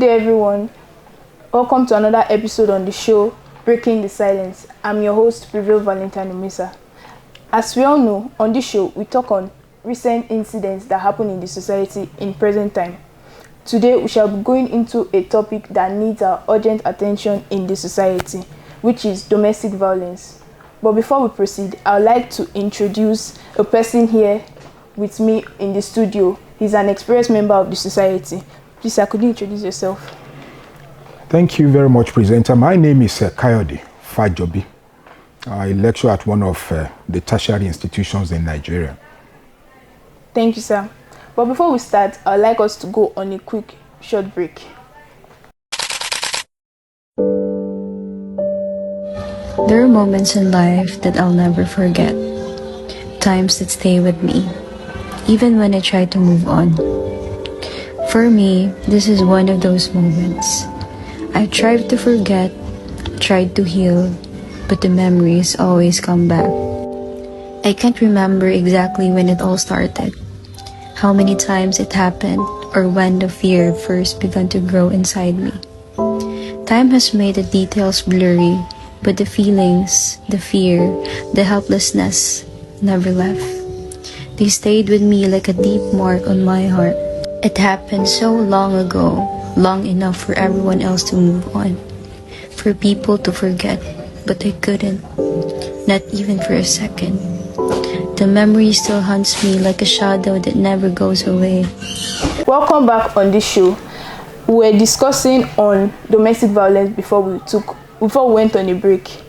day, everyone. Welcome to another episode on the show, Breaking the Silence. I'm your host, Violenceandaddiction. As we all know, on this show, we talk on recent incidents that happen in the society in present time. Today, we shall be going into a topic that needs our urgent attention in the society, which is domestic violence. But before we proceed, I would like to introduce a person here with me in the studio. He's an experienced member of the society. Please, sir, could you introduce yourself? Thank you very much, presenter. My name is Kayode Fajobi. I lecture at one of the tertiary institutions in Nigeria. Thank you, sir. But before we start, I'd like us to go on a quick, short break. There are moments in life that I'll never forget. Times that stay with me, even when I try to move on. For me, this is one of those moments. I tried to forget, tried to heal, but the memories always come back. I can't remember exactly when it all started, how many times it happened, or when the fear first began to grow inside me. Time has made the details blurry, but the feelings, the fear, the helplessness never left. They stayed with me like a deep mark on my heart. It happened so long ago, long enough for everyone else to move on, for people to forget, but I couldn't, not even for a second. The memory still haunts me like a shadow that never goes away. Welcome back on this show. We were discussing on domestic violence before we went on a break.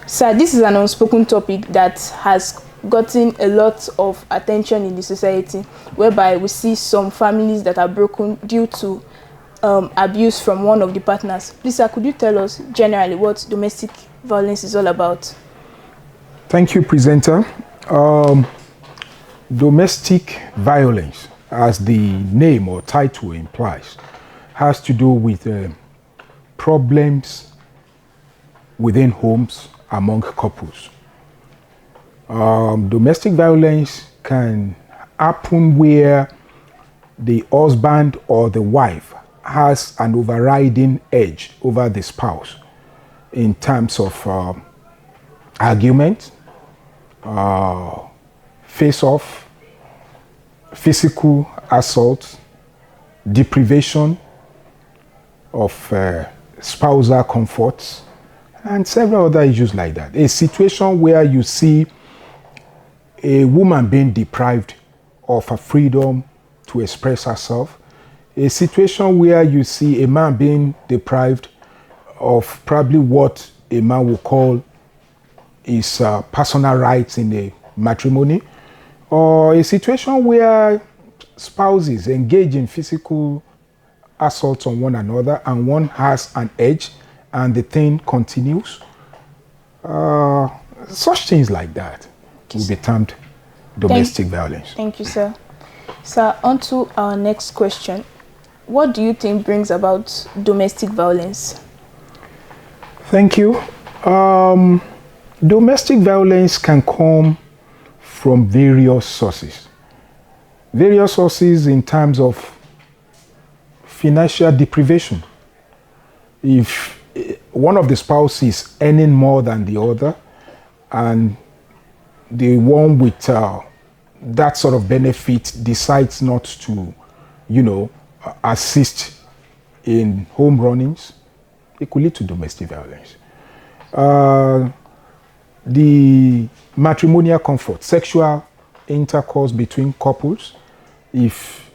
Sir, this is an unspoken topic that has gotten a lot of attention in the society, whereby we see some families that are broken due to abuse from one of the partners. Please, sir, could you tell us generally what domestic violence is all about? Thank you, presenter. Domestic violence, as the name or title implies, has to do with problems within homes among couples. Domestic violence can happen where the husband or the wife has an overriding edge over the spouse in terms of argument, face-off, physical assault, deprivation of spousal comforts, and several other issues like that. A situation where you see a woman being deprived of her freedom to express herself, a situation where you see a man being deprived of probably what a man will call his personal rights in a matrimony, or a situation where spouses engage in physical assaults on one another and one has an edge and the thing continues. Such things like that will be termed domestic violence. Thank you, sir. Sir, on to our next question. What do you think brings about domestic violence? Thank you. Domestic violence can come from various sources. Various sources in terms of financial deprivation. If one of the spouses is earning more than the other, and the one with that sort of benefit decides not to, assist in home runnings, it could lead to domestic violence. The matrimonial comfort, sexual intercourse between couples, if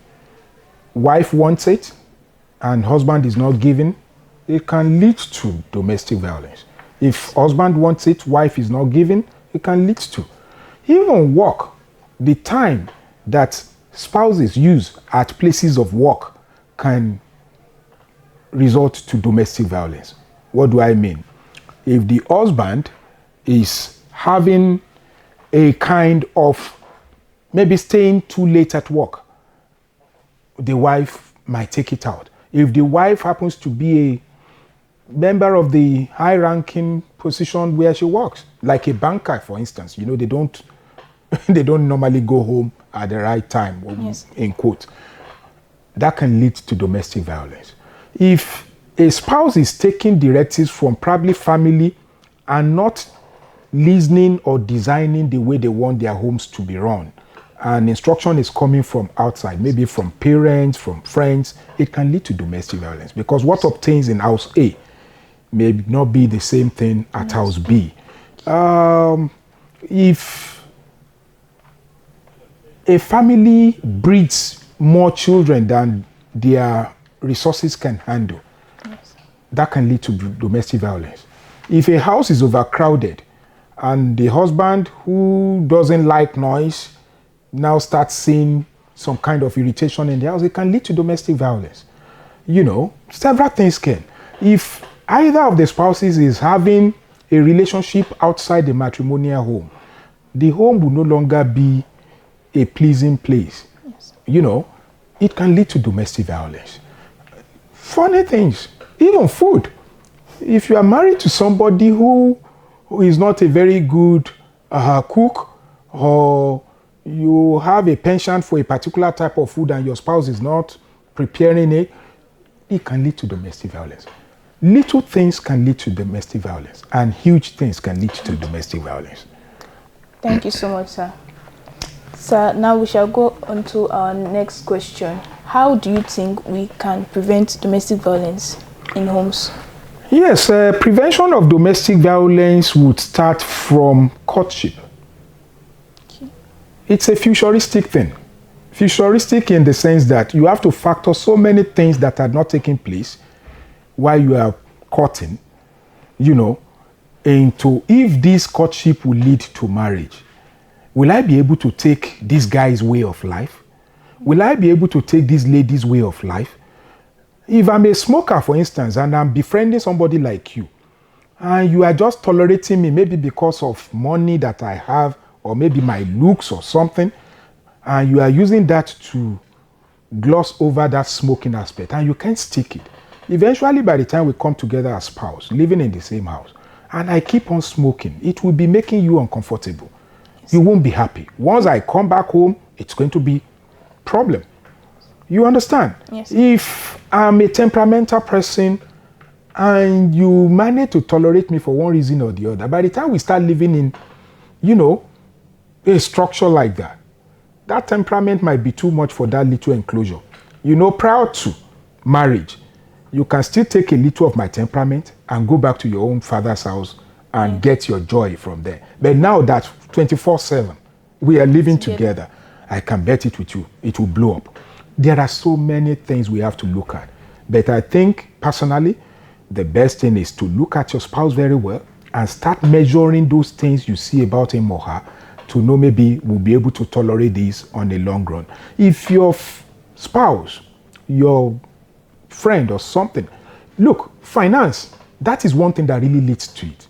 wife wants it and husband is not giving, it can lead to domestic violence. If husband wants it, wife is not giving, it can lead to. Even work, the time that spouses use at places of work can result to domestic violence. What do I mean? If the husband is having a kind of maybe staying too late at work, the wife might take it out. If the wife happens to be a member of the high-ranking position where she works, like a banker, for instance, they don't normally go home at the right time, yes, in quote. That can lead to domestic violence. If a spouse is taking directives from probably family and not listening or designing the way they want their homes to be run, and instruction is coming from outside, maybe from parents, from friends, it can lead to domestic violence, because what obtains in house A may not be the same thing at house B. If a family breeds more children than their resources can handle, that can lead to domestic violence. If a house is overcrowded and the husband, who doesn't like noise, now starts seeing some kind of irritation in the house, it can lead to domestic violence. You know, several things can. If either of the spouses is having a relationship outside the matrimonial home, the home will no longer be a pleasing place. Yes. You know, it can lead to domestic violence. Funny things, even food. If you are married to somebody who is not a very good cook, or you have a penchant for a particular type of food and your spouse is not preparing it, it can lead to domestic violence. Little things can lead to domestic violence, and huge things can lead to domestic violence. Thank you so much, sir. Sir, now we shall go on to our next question. How do you think we can prevent domestic violence in homes? Yes, prevention of domestic violence would start from courtship. Okay. It's a futuristic thing. Futuristic in the sense that you have to factor so many things that are not taking place while you are courting, you know, into if this courtship will lead to marriage. Will I be able to take this guy's way of life? Will I be able to take this lady's way of life? If I'm a smoker, for instance, and I'm befriending somebody like you, and you are just tolerating me maybe because of money that I have, or maybe my looks or something, and you are using that to gloss over that smoking aspect, and you can't stick it. Eventually, by the time we come together as spouse, living in the same house, and I keep on smoking, it will be making you uncomfortable. You won't be happy. Once I come back home, it's going to be a problem. You understand? Yes. If I'm a temperamental person and you manage to tolerate me for one reason or the other, by the time we start living in, you know, a structure like that, that temperament might be too much for that little enclosure. You know, prior to marriage, you can still take a little of my temperament and go back to your own father's house and get your joy from there. But now that 24/7, we are living together, I can bet it with you, it will blow up. There are so many things we have to look at. But I think, personally, the best thing is to look at your spouse very well and start measuring those things you see about him or her to know maybe we'll be able to tolerate this on the long run. If your spouse, your friend or something, look, finance, that is one thing that really leads to it.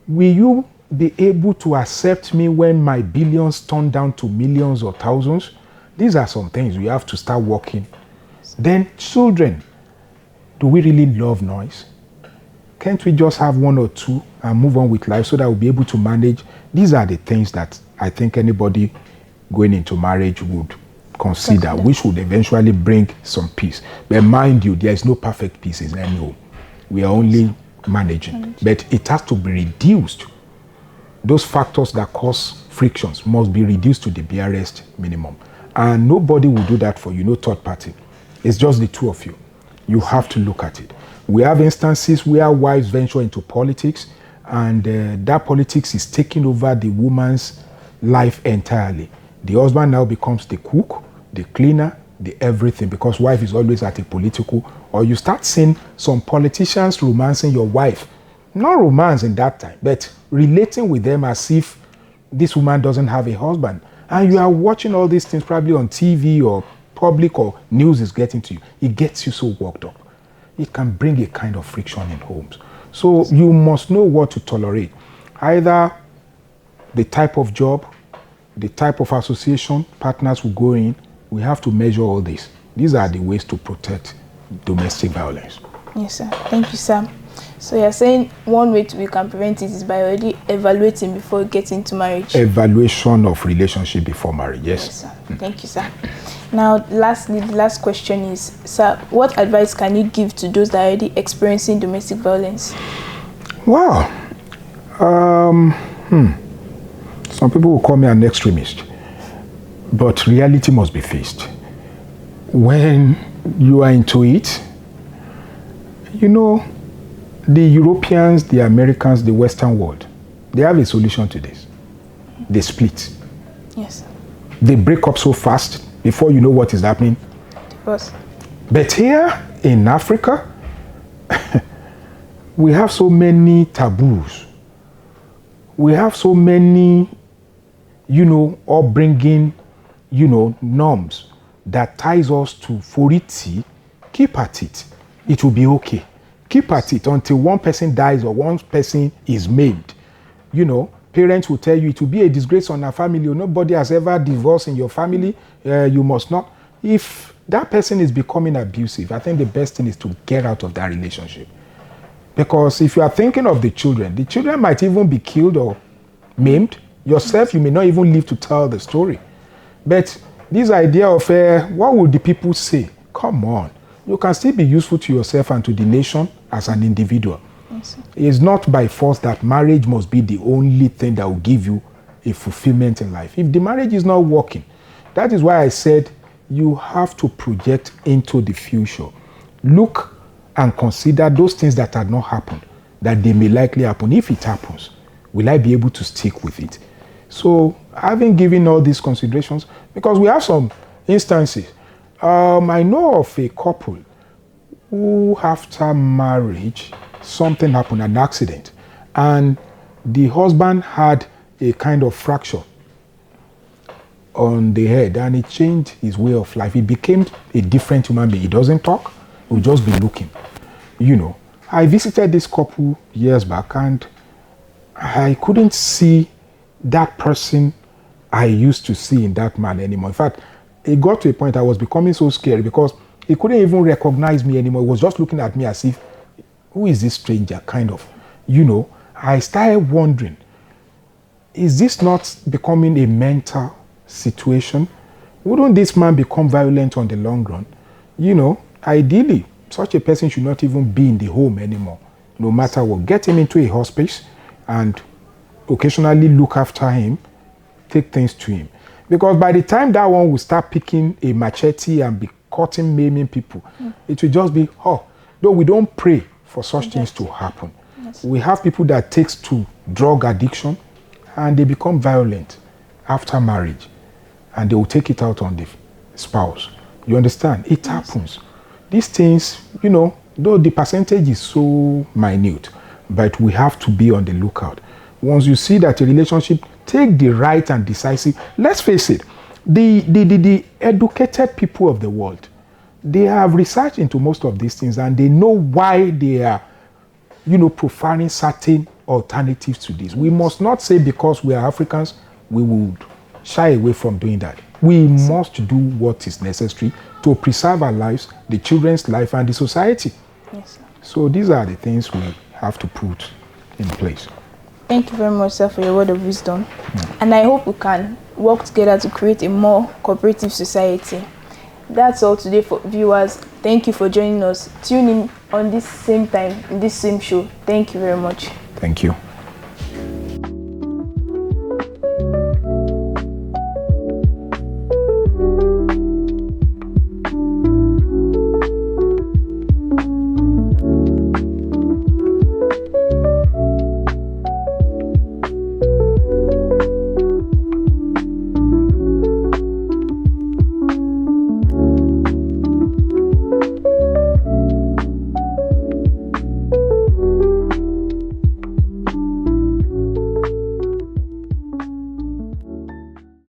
Will you be able to accept me when my billions turn down to millions or thousands? These are some things we have to start working. Then children, do we really love noise? Can't we just have one or two and move on with life so that we'll be able to manage? These are the things that I think anybody going into marriage would consider, which would eventually bring some peace. But mind you, there is no perfect peace in any home. We are only managing. But it has to be reduced. Those factors that cause frictions must be reduced to the barest minimum. And nobody will do that for you, no third party. It's just the two of you. You have to look at it. We have instances where wives venture into politics, and that politics is taking over the woman's life entirely. The husband now becomes the cook, the cleaner, the everything, because wife is always at a political, or you start seeing some politicians romancing your wife. Not romance in that time, but relating with them as if this woman doesn't have a husband. And you are watching all these things probably on TV or public or news is getting to you. It gets you so worked up. It can bring a kind of friction in homes. So you must know what to tolerate. Either the type of job, the type of association partners will go in. We have to measure all this. These are the ways to protect domestic violence. Yes, sir. Thank you, sir. So you're saying one way we can prevent it is by already evaluating before getting to marriage? Evaluation of relationship before marriage, yes. Yes, sir. Thank you, sir. Now, lastly, the last question is, sir, what advice can you give to those that are already experiencing domestic violence? Wow. Some people will call me an extremist, but reality must be faced. When you are into it, you know, the Europeans, the Americans, the Western world, they have a solution to this. They split. Yes. They break up so fast before you know what is happening. Divorce. But here in Africa, we have so many taboos. We have so many, upbringing, norms that ties us to foriti. Keep at it. It will be okay. Keep at it until one person dies or one person is maimed. Parents will tell you it will be a disgrace on our family. Nobody has ever divorced in your family. You must not. If that person is becoming abusive, I think the best thing is to get out of that relationship. Because if you are thinking of the children might even be killed or maimed. Yourself, you may not even live to tell the story. But this idea of what would the people say? Come on. You can still be useful to yourself and to the nation as an individual. Yes. It's not by force that marriage must be the only thing that will give you a fulfillment in life. If the marriage is not working, that is why I said you have to project into the future. Look and consider those things that had not happened, that they may likely happen. If it happens, will I be able to stick with it? So, having given all these considerations, because we have some instances, I know of a couple who after marriage, something happened, an accident, and the husband had a kind of fracture on the head, and it changed his way of life. He became a different human being. He doesn't talk, he'll just be looking. I visited this couple years back, and I couldn't see that person I used to see in that man anymore. In fact, it got to a point I was becoming so scary because he couldn't even recognize me anymore. He was just looking at me as if, who is this stranger, kind of? I started wondering, is this not becoming a mental situation? Wouldn't this man become violent on the long run? Ideally, such a person should not even be in the home anymore, no matter what. Get him into a hospice and occasionally look after him, take things to him. Because by the time that one will start picking a machete and be cutting, maiming people, it will just be, though we don't pray for such things to happen. Yes. We have people that takes to drug addiction and they become violent after marriage and they will take it out on the spouse. You understand? It happens. These things, though the percentage is so minute, but we have to be on the lookout. Once you see that a relationship, take the right and decisive. Let's face it, the educated people of the world, they have researched into most of these things and they know why they are, profiling certain alternatives to this. We must not say because we are Africans, we would shy away from doing that. We must do what is necessary to preserve our lives, the children's life, and the society. Yes, sir. So these are the things we have to put in place. Thank you very much, sir, for your word of wisdom. And I hope we can work together to create a more cooperative society. That's all today for viewers. Thank you for joining us. Tune in on this same time, in this same show. Thank you very much. Thank you.